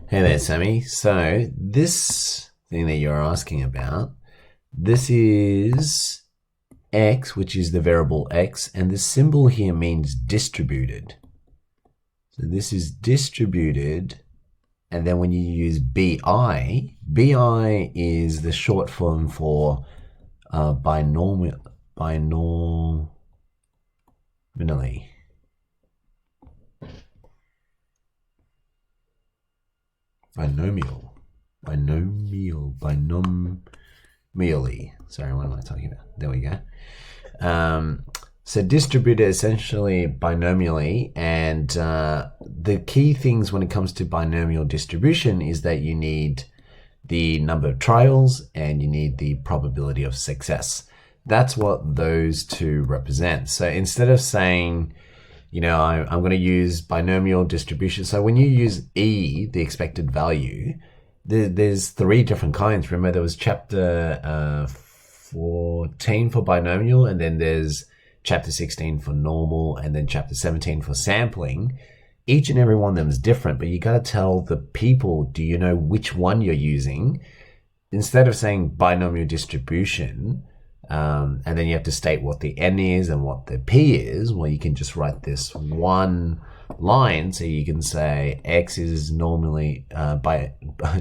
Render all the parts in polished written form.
Hey there, Sammy. So this thing that you're asking about, this is x, which is the variable x, and the symbol here means distributed. So this is distributed, and then when you use bi is the short form for binomially. Binomially. Sorry, what am I talking about? There we go. So distributed essentially binomially, and the key things when it comes to binomial distribution is that you need the number of trials and you need the probability of success. That's what those two represent. So instead of saying, I'm going to use binomial distribution. So when you use E, the expected value, there's three different kinds. Remember, there was chapter 14 for binomial, and then there's chapter 16 for normal, and then chapter 17 for sampling. Each and every one of them is different, but you got to tell the people, do you know which one you're using? Instead of saying binomial distribution, and then you have to state what the n is and what the p is, well, you can just write this one line. So you can say x is normally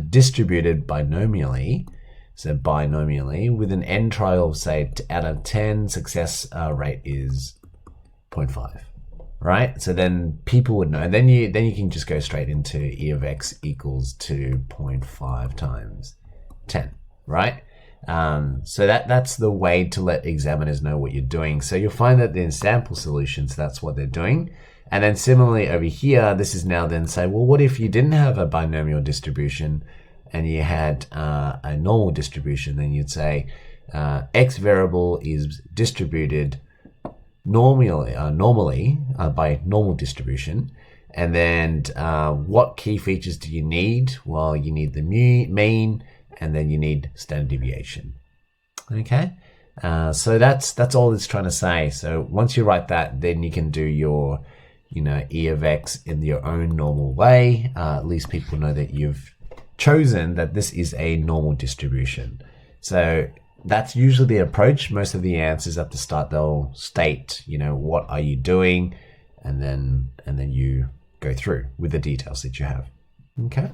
distributed binomially. So binomially with an n trial of say out of 10, success rate is 0.5. Right? So then people would know. And then you can just go straight into E of x equals 2.5 times 10, right? So that's the way to let examiners know what you're doing. So you'll find that in sample solutions, that's what they're doing. And then similarly over here, this is now then say, well, what if you didn't have a binomial distribution and you had a normal distribution? Then you'd say x variable is distributed normally by normal distribution. And then what key features do you need? Well, you need the mean, and then you need standard deviation. Okay, so that's all it's trying to say. So once you write that, then you can do your E of x in your own normal way. At least people know that you've chosen that this is a normal distribution. So that's usually the approach. Most of the answers at the start, they'll state, what are you doing, and then you go through with the details that you have. Okay.